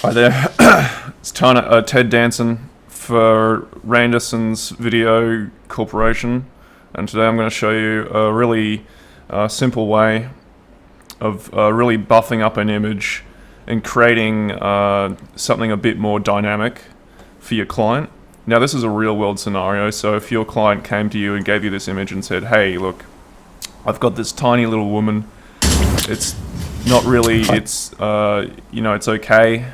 Hi there, it's Ted Danson for Randerson's Video Corporation, and today I'm going to show you a really simple way of really buffing up an image and creating something a bit more dynamic for your client. Now this is a real world scenario, so if your client came to you and gave you this image and said, hey look, I've got this tiny little woman, it's not really, it's it's okay.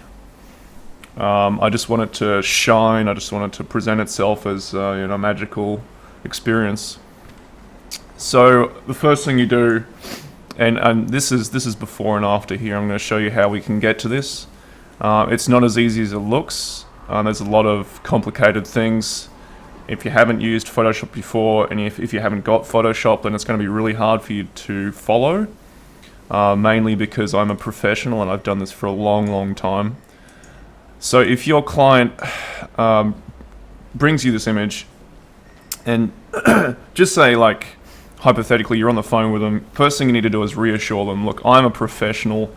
I just want it to shine. I just want it to present itself as a magical experience. So the first thing you do, and this is before and after here. I'm going to show you how we can get to this. It's not as easy as it looks. There's a lot of complicated things. If you haven't used Photoshop before, and if you haven't got Photoshop, then it's going to be really hard for you to follow. Mainly because I'm a professional and I've done this for a long time. So if your client brings you this image, and just say, like, hypothetically, you're on the phone with them, first thing you need to do is reassure them, look, I'm a professional.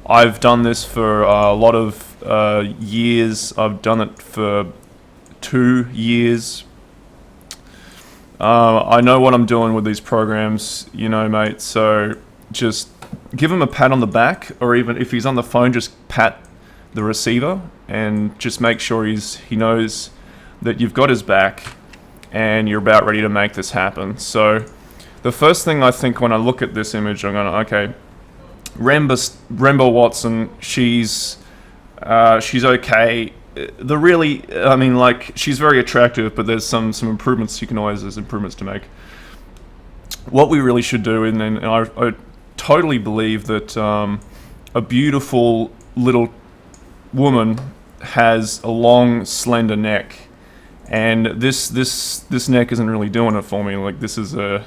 I've done this for a lot of years. I've done it for 2 years. I know what I'm doing with these programs, mate, so just give him a pat on the back, or even if he's on the phone, just pat the receiver and just make sure he knows that you've got his back and you're about ready to make this happen. So the first thing I think when I look at this image, I'm going, okay, Rembo Watson, she's okay. She's very attractive, but there's some improvements. There's improvements to make. What we really should do, and I totally believe that a beautiful little woman has a long, slender neck, and this neck isn't really doing it for me. Like, this is an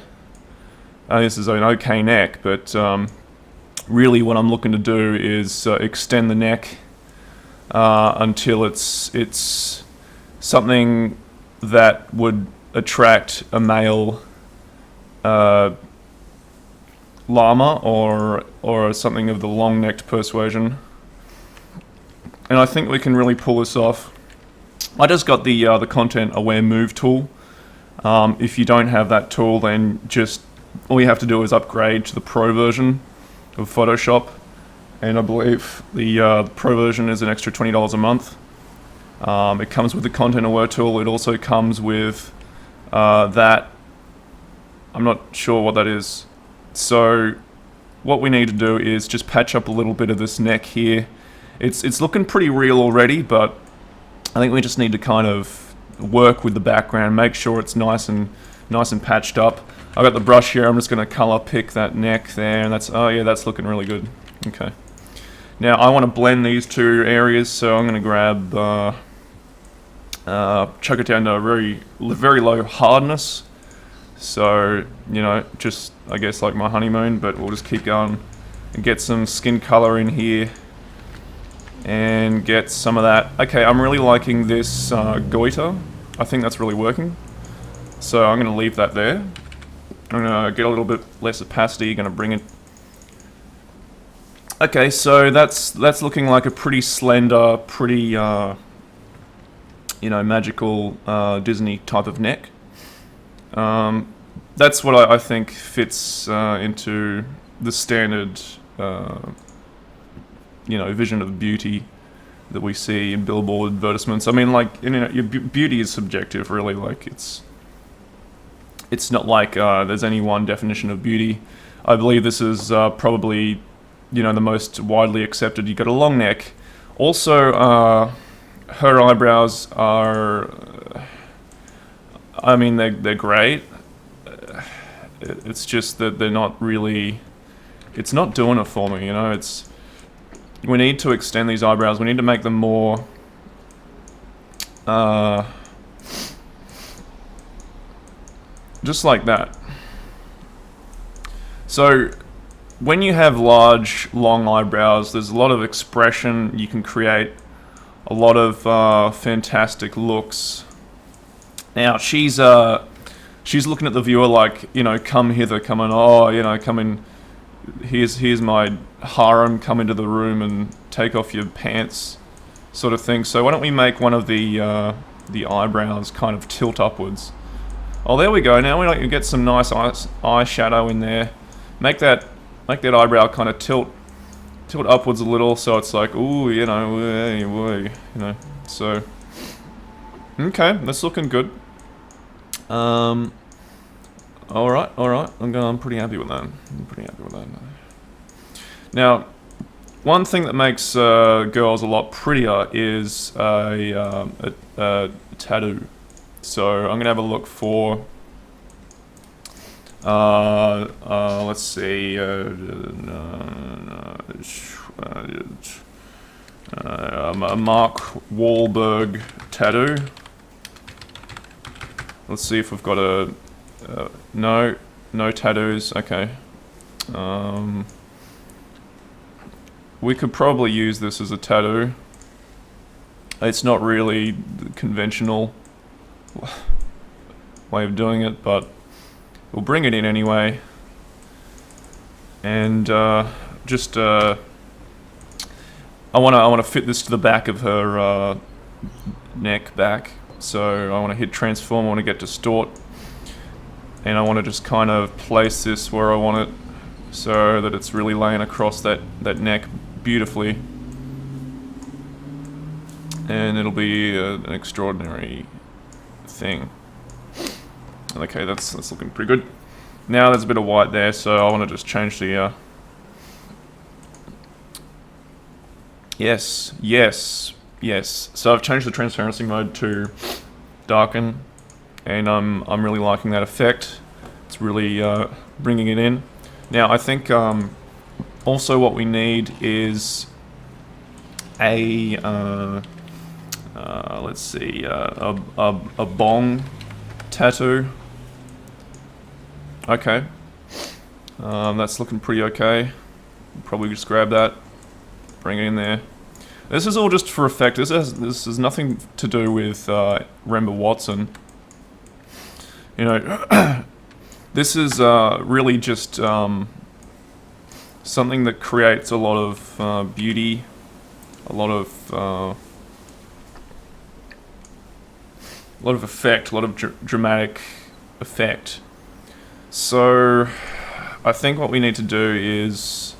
okay neck, but really what I'm looking to do is extend the neck until it's something that would attract a male llama or something of the long-necked persuasion. And I think we can really pull this off. I just got the Content Aware Move tool. If you don't have that tool, then just all you have to do is upgrade to the Pro version of Photoshop. And I believe the Pro version is an extra $20 a month. It comes with the Content Aware tool. It also comes with that. I'm not sure what that is. So what we need to do is just patch up a little bit of this neck here. It's looking pretty real already, but I think we just need to kind of work with the background, make sure it's nice and patched up. I've got the brush here. I'm just going to color pick that neck there, and that's looking really good. Okay. Now I want to blend these two areas, so I'm going to grab chuck it down to a very low hardness. So, just, I guess, like my honeymoon, but we'll just keep going and get some skin color in here and get some of that. Okay, I'm really liking this goiter. I think that's really working. So I'm going to leave that there. I'm going to get a little bit less opacity, going to bring it. Okay, so that's looking like a pretty slender, pretty, magical Disney type of neck. That's what I think fits into the standard, vision of beauty that we see in billboard advertisements. I mean, like, your beauty is subjective, really. Like, it's not like there's any one definition of beauty. I believe this is probably, the most widely accepted. You got a long neck. Also, her eyebrows are, they're great. It's just that they're not really, it's not doing it for me, we need to extend these eyebrows. We need to make them more, just like that. So, when you have large, long eyebrows, there's a lot of expression. You can create a lot of fantastic looks. Now, she's looking at the viewer like, come hither, come in, come in, here's my harem, come into the room and take off your pants. sort of thing. So why don't we make one of the eyebrows kind of tilt upwards. Oh, there we go. Now we get some nice eye shadow in there. Make that eyebrow kind of tilt upwards a little, so it's like, ooh, you know. So, okay, that's looking good. All right. I'm pretty happy with that. Now, one thing that makes girls a lot prettier is a tattoo. So I'm gonna have a look for. Let's see. A Mark Wahlberg tattoo. Let's see if we've got a. No tattoos. Okay. We could probably use this as a tattoo. It's not really the conventional way of doing it, but we'll bring it in anyway. And I want to fit this to the back of her neck back. So I want to hit transform. I want to get distort, and I want to just kind of place this where I want it, so that it's really laying across that neck beautifully, and it'll be an extraordinary thing. Okay, that's looking pretty good. Now there's a bit of white there, so I want to just change the yes. So I've changed the transparency mode to darken, and I'm really liking that effect. It's really bringing it in. Now I think also what we need is a let's see, a bong tattoo. Okay, that's looking pretty okay. Probably just grab that, bring it in there. This is all just for effect. This has nothing to do with Remember Watson. You know, this is really just something that creates a lot of beauty, a lot of effect, a lot of dramatic effect. So I think what we need to do is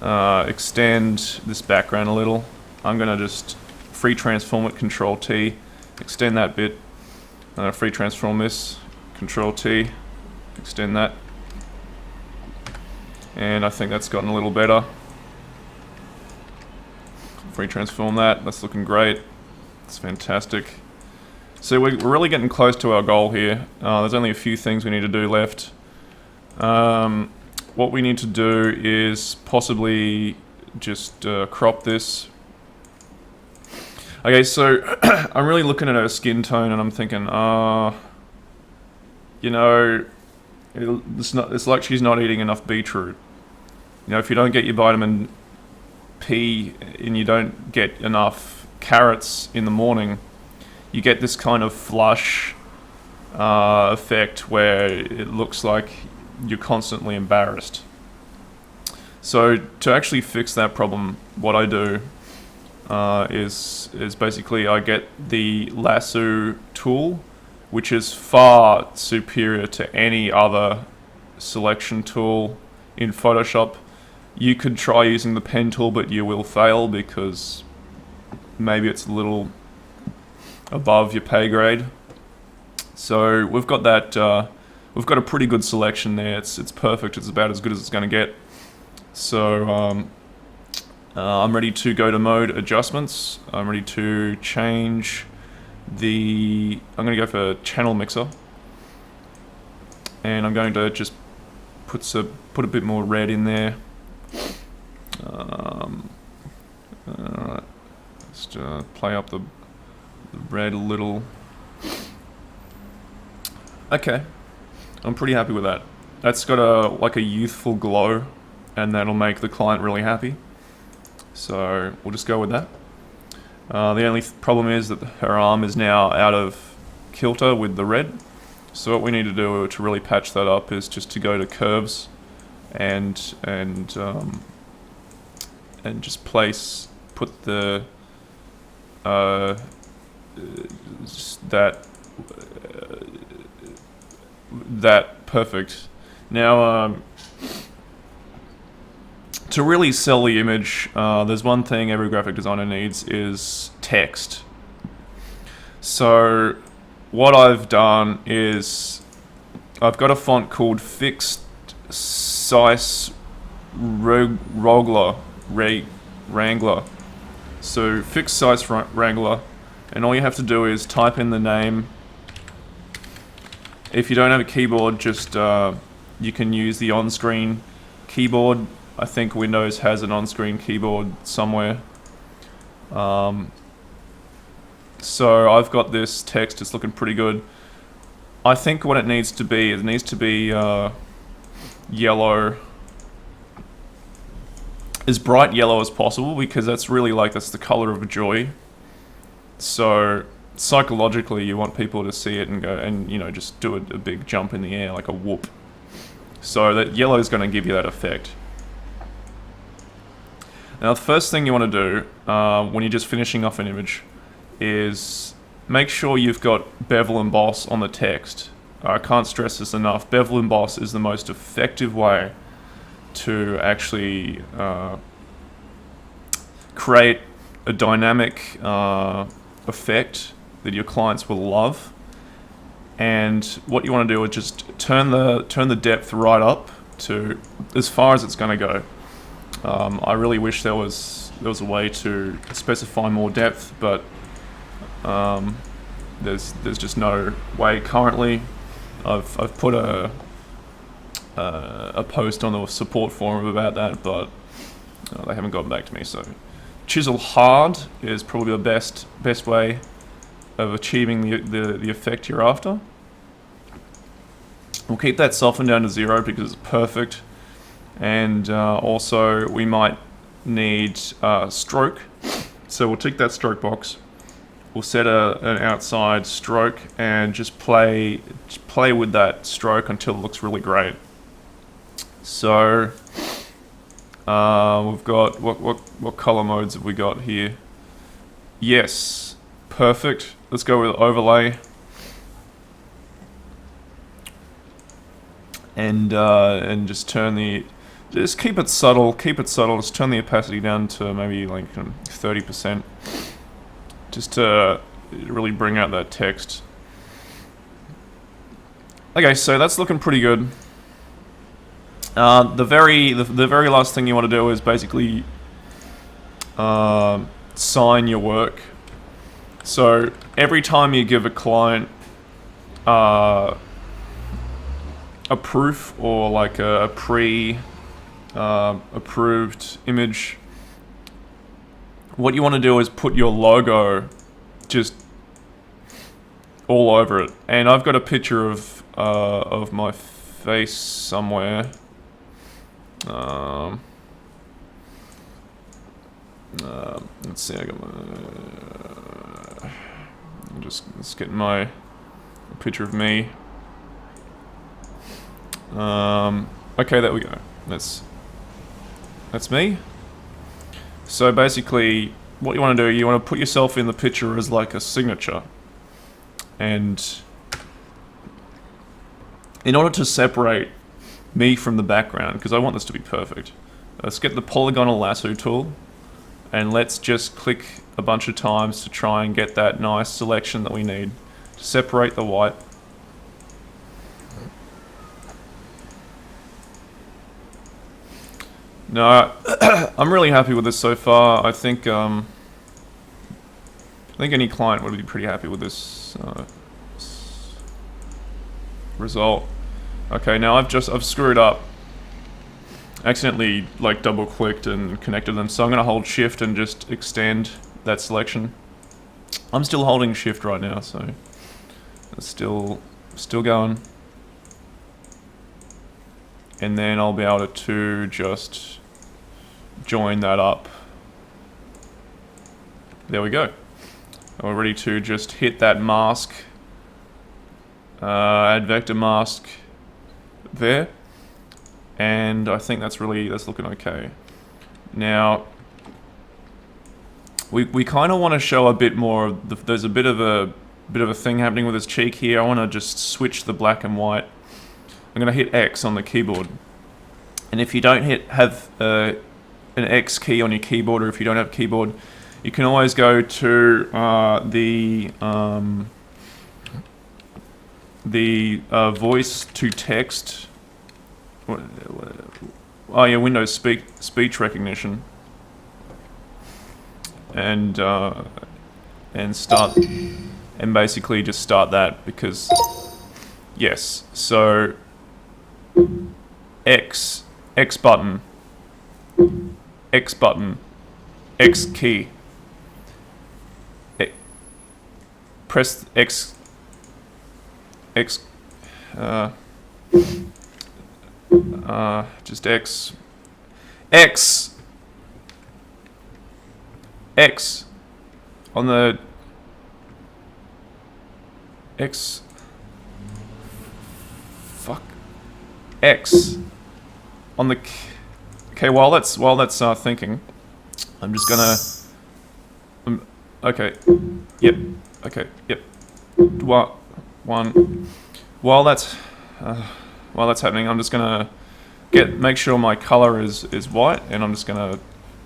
extend this background a little. I'm gonna just free transform it, Control T, extend that bit. Free transform this, Control T, extend that. And I think that's gotten a little better. Free transform that, that's looking great. It's fantastic. So we're really getting close to our goal here. There's only a few things we need to do left. What we need to do is possibly just crop this. Okay, so I'm really looking at her skin tone and I'm thinking, you know, it's like she's not eating enough beetroot. You know, if you don't get your vitamin P and you don't get enough carrots in the morning, you get this kind of flush effect where it looks like you're constantly embarrassed. So to actually fix that problem, what I do is basically I get the lasso tool, which is far superior to any other selection tool in Photoshop. You could try using the pen tool, but you will fail because maybe it's a little above your pay grade. So we've got that. We've got a pretty good selection there. It's perfect. It's about as good as it's going to get. So I'm ready to go to mode adjustments. I'm ready to change the. I'm going to go for channel mixer, and I'm going to just put a bit more red in there. Alright, just play up the red a little. Okay, I'm pretty happy with that. That's got like a youthful glow, and that'll make the client really happy. So we'll just go with that. The only problem is that her arm is now out of kilter with the red. So what we need to do to really patch that up is just to go to curves and just put the that perfect. Now, to really sell the image, there's one thing every graphic designer needs is text. So what I've done is I've got a font called Fixed Size Wrangler. So Fixed Size Wrangler, and all you have to do is type in the name. If you don't have a keyboard, just you can use the on-screen keyboard. I think Windows has an on-screen keyboard somewhere. So I've got this text, it's looking pretty good. I think what it needs to be yellow, as bright yellow as possible, because that's the color of joy. So psychologically, you want people to see it and go, and just do a big jump in the air, like a whoop. So that yellow is going to give you that effect. Now, the first thing you want to do when you're just finishing off an image is make sure you've got bevel emboss on the text. I can't stress this enough. Bevel emboss is the most effective way to actually create a dynamic effect that your clients will love. And what you want to do is just turn the depth right up to as far as it's going to go. I really wish there was a way to specify more depth, but there's just no way currently. I've put a post on the support forum about that, but they haven't gotten back to me. So chisel hard is probably the best way of achieving the effect you're after. We'll keep that soften down to 0 because it's perfect. And also we might need stroke. So we'll tick that stroke box. We'll set an outside stroke and just play with that stroke until it looks really great. So we've got what color modes have we got here? Yes, perfect. Let's go with overlay. And just keep it subtle. Just turn the opacity down to maybe like 30%. Just to really bring out that text. Okay, so that's looking pretty good. The very last thing you want to do is basically sign your work. So every time you give a client a proof or like a approved image, what you want to do is put your logo just all over it. And I've got a picture of my face somewhere. Let's see. I got let's get my picture of me. Okay, there we go. That's me. So basically, what you want to do, you want to put yourself in the picture as like a signature. And in order to separate me from the background, because I want this to be perfect, let's get the polygonal lasso tool and let's just click a bunch of times to try and get that nice selection that we need to separate the white. No, I'm really happy with this so far. I think any client would be pretty happy with this result. Okay, now I've screwed up. Accidentally like double clicked and connected them, so I'm gonna hold shift and just extend that selection. I'm still holding shift right now, so it's still going. And then I'll be able to just join that up. There we go. We're ready to just hit that mask, add vector mask there, and I think that's looking okay. Now we kind of want to show a bit more. There's a bit of a thing happening with his cheek here. I want to just switch the black and white. I'm going to hit X on the keyboard, and if you don't have an X key on your keyboard, or if you don't have a keyboard, you can always go to the voice to text. Oh yeah, Windows speech recognition, and start, and basically just start that, because yes. So X button, X button, X key. Press X. Just X. X on the X. Fuck. X on the. Okay, while that's thinking, I'm just gonna. Okay. Yep. Okay. Yep. One. While that's happening, I'm just gonna make sure my color is white, and I'm just gonna.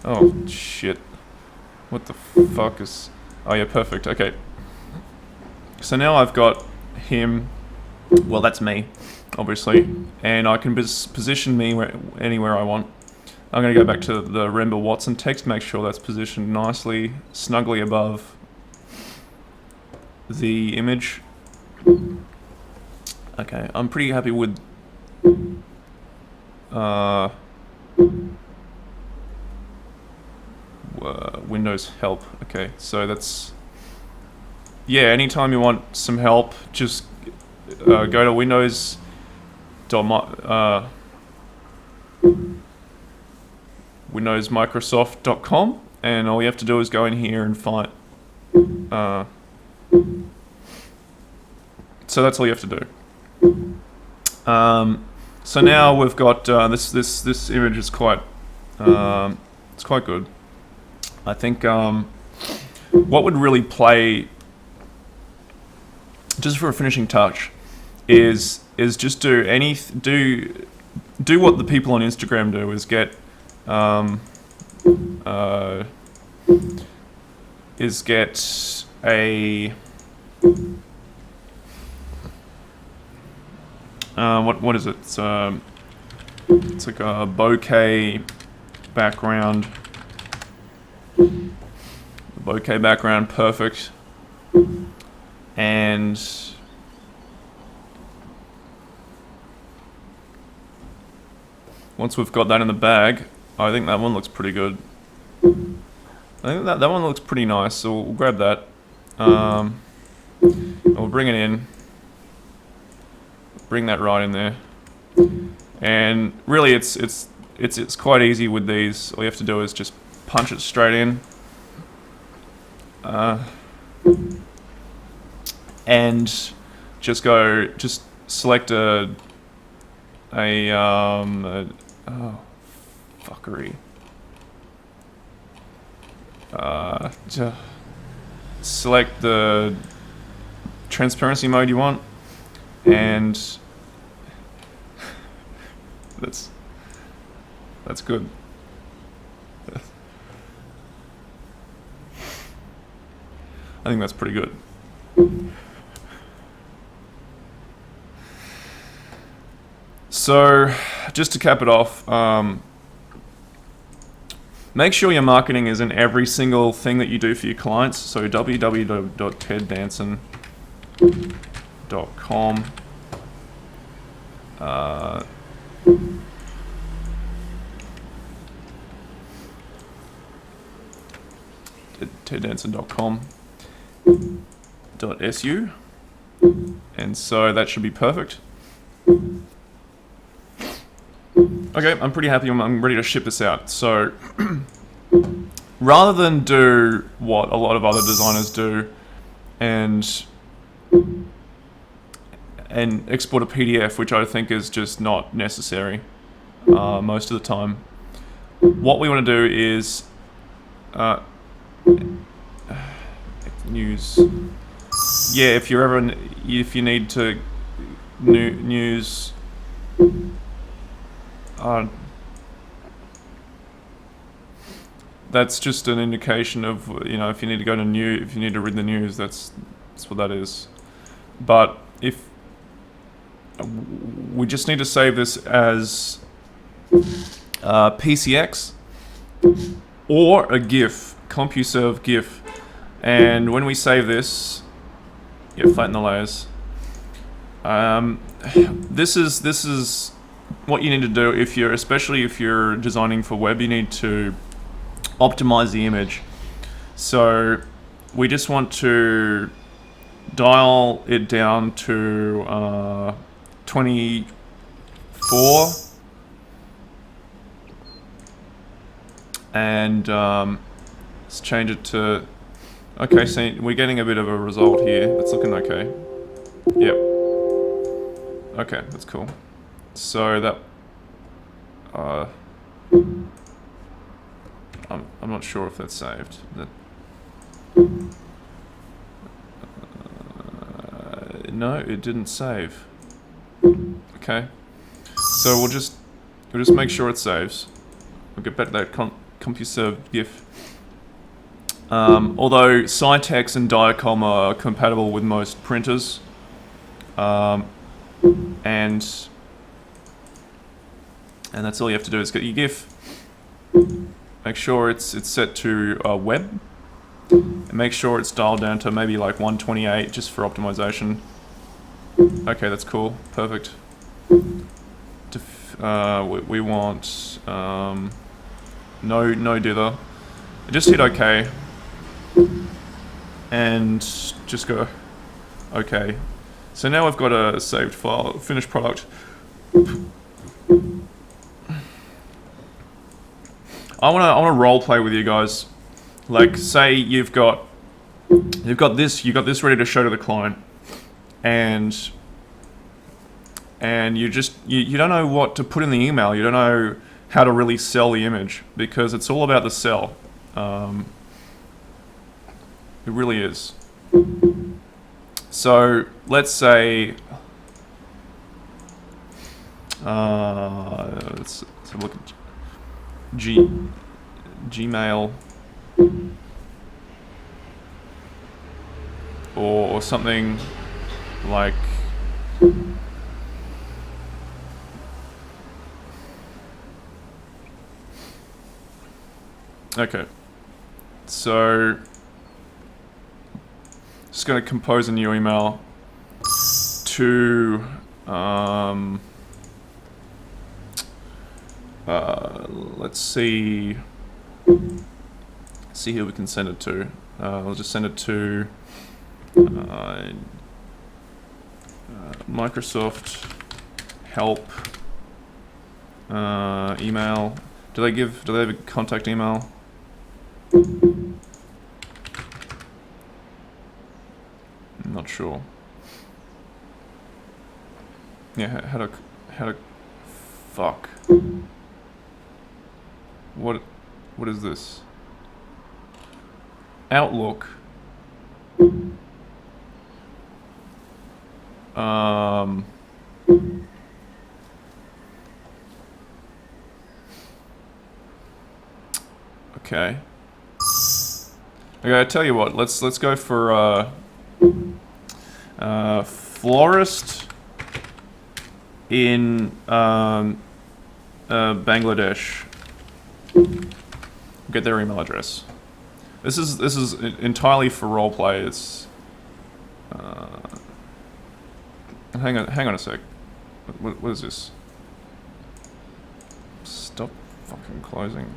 Oh shit! What the fuck is? Oh yeah, perfect. Okay. So now I've got him. Well, that's me, obviously, and I can position me anywhere I want. I'm gonna go back to the Remember Watson text, make sure that's positioned nicely, snugly above the image. Okay, I'm pretty happy with Windows help. Okay, so that's, yeah, anytime you want some help, just go to windowsmicrosoft.com, and all you have to do is go in here and find so that's all you have to do. So now we've got this image is quite it's quite good. I think what would really play, just for a finishing touch, is just do what the people on Instagram do, is get a what is it? It's like a bokeh background. Bokeh background, perfect. And once we've got that in the bag, I think that one looks pretty good. I think that one looks pretty nice, so we'll grab that. We'll bring it in. Bring that right in there. And really it's quite easy with these. All you have to do is just punch it straight in. And just select a oh, fuckery. Select the transparency mode you want, and that's good. I think that's pretty good. So, just to cap it off, make sure your marketing is in every single thing that you do for your clients. So www.teddanson.com. teddanson.com .su, and so that should be perfect. Okay, I'm pretty happy. I'm ready to ship this out. So rather than do what a lot of other designers do and export a PDF, which I think is just not necessary most of the time, what we want to do is news. Yeah, if you're ever if you need to news. That's just an indication of, you know, if you need to go to if you need to read the news, that's what that is. But if we just need to save this as PCX or a GIF, CompuServe GIF, and when we save this, yeah, flatten the layers. This is what you need to do if you're, especially if you're designing for web. You need to optimize the image. So we just want to dial it down to 24, and let's change it to, okay, so we're getting a bit of a result here. It's looking okay. Yep. Okay, that's cool. So that I'm not sure if that's saved. No, it didn't save. Okay, so we'll just make sure it saves. We'll get back to that CompuServe GIF. Although Cytex and Diacom are compatible with most printers, and that's all you have to do is get your GIF. Make sure it's set to web, and make sure it's dialed down to maybe like 128 just for optimization. Okay, that's cool, perfect. We want no dither. Just hit OK, and just go OK. So now we've got a saved file, finished product. I wanna role play with you guys. Like, say you've got this ready to show to the client, and you don't know what to put in the email. You don't know how to really sell the image, because it's all about the sell. It really is. So let's say let's have a look at Gmail or something like okay. So just going to compose a new email to let's see who we can send it to. I'll just send it to Microsoft help email. Do they have a contact email? I'm not sure. Yeah, how to fuck. What is this? Outlook. Okay. Okay, I tell you what. Let's go for florist in Bangladesh. Get their email address. This is entirely for roleplay. It's hang on a sec. What is this? Stop fucking closing.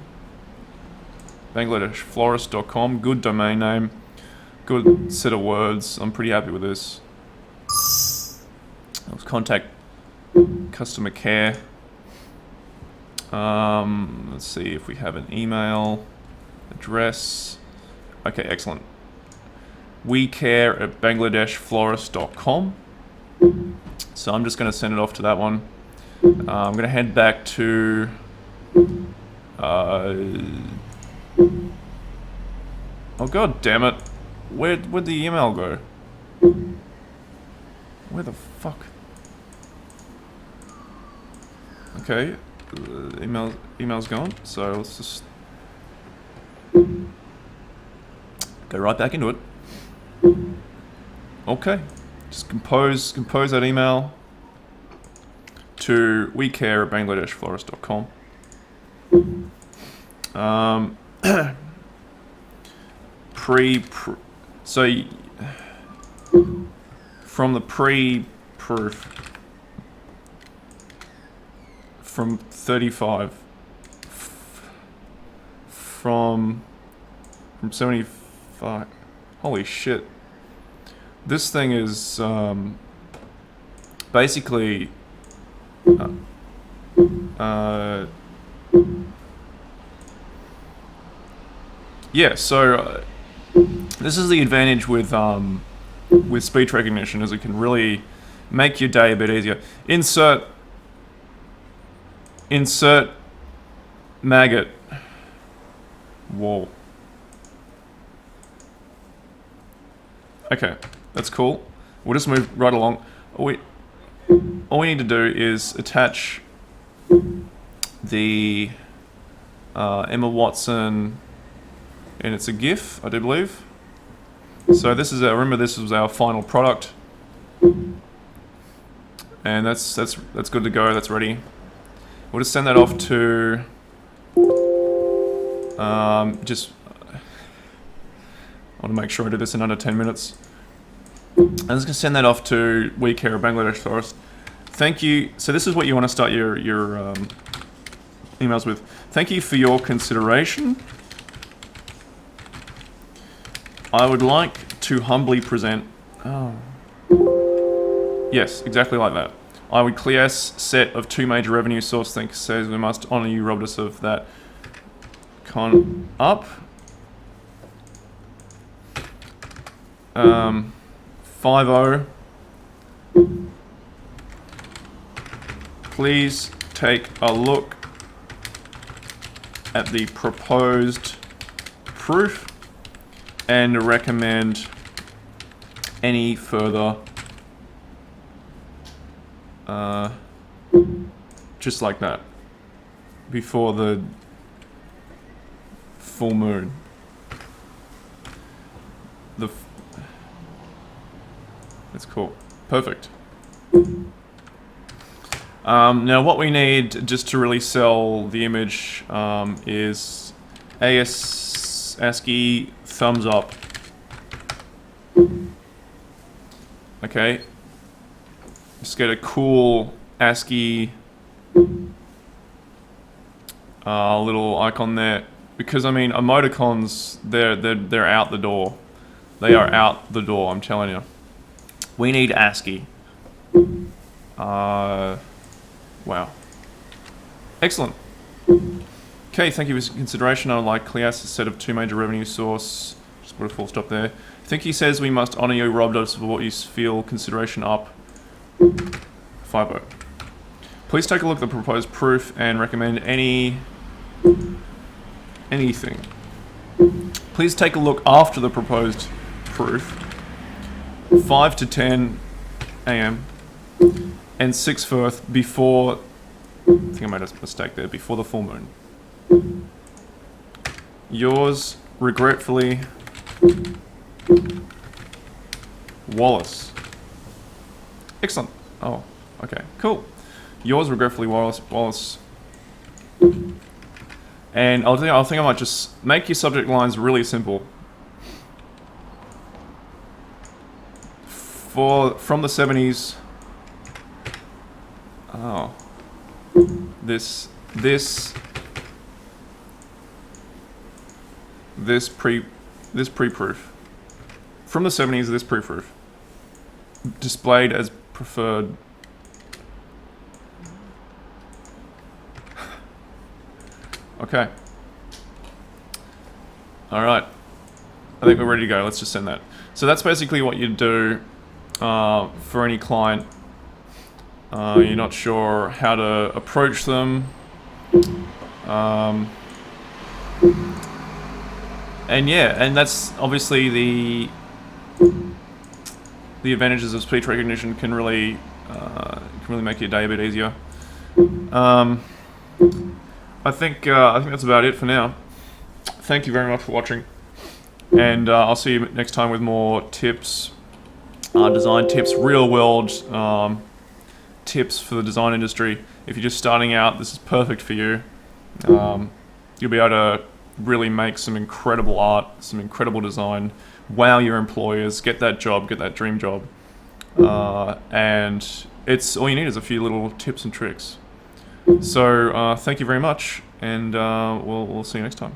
BangladeshFlorist.com. Good domain name. Good set of words. I'm pretty happy with this. Let's contact customer care. Let's see if we have an email address. Okay, excellent. WeCare@BangladeshFlorist.com. So I'm just going to send it off to that one. I'm going to head back to Oh god damn it. Where'd the email go? Where the fuck? Okay, email's gone, so let's just go right back into it. Okay, just compose that email to wecare@bangladeshflorist.com. So from the pre-proof from 35 from 75. Holy shit, this thing is basically yeah, so this is the advantage with speech recognition, is it can really make your day a bit easier. Insert maggot wall. Okay, that's cool. We'll just move right along. All we need to do is attach the Emma Watson, and it's a GIF, I do believe. So this is remember this was our final product, and that's good to go. That's ready. We'll just send that off to just. I want to make sure I do this in under 10 minutes. I'm just going to send that off to We Care of Bangladesh Forest. Thank you. So this is what you want to start your emails with. Thank you for your consideration. I would like to humbly present... Oh. Yes, exactly like that. I would clear set of 2 major revenue source. Thanks, says we must honour you, robbed us of that. Con up. 50. Please take a look at the proposed proof and recommend any further. Just like that. Before the full moon. That's cool. Perfect. Now what we need just to really sell the image is ASCII thumbs up. Okay. Just get a cool ASCII little icon there, because I mean emoticons, they're out the door. They are out the door, I'm telling you. We need ASCII. Wow. Excellent. Okay, thank you for your consideration. I would like Cleas, a set of 2 major revenue source. Just put a full stop there. I think he says we must honour you, robbed us of what you feel, consideration up. 50. Please take a look at the proposed proof and recommend anything. Please take a look after the proposed proof. 5 to 10 a.m. and 6 Firth before, I think I made a mistake there, before the full moon. Yours regretfully, Wallace. Excellent. Oh, okay, cool. Yours regretfully, Wallace. And I think I might just make your subject lines really simple. From the 70s. Oh. This pre-proof. From the 70s, this pre-proof. Displayed as preferred. Okay. Alright. I think we're ready to go. Let's just send that. So that's basically what you do for any client. You're not sure how to approach them. And yeah, and that's obviously the advantages of speech recognition can really make your day a bit easier. I think that's about it for now. Thank you very much for watching, and I'll see you next time with more tips, design tips, real world tips for the design industry. If you're just starting out, this is perfect for you. You'll be able to really make some incredible art, some incredible design, wow your employers, get that job, get that dream job. And it's all you need is a few little tips and tricks. So thank you very much, and we'll see you next time.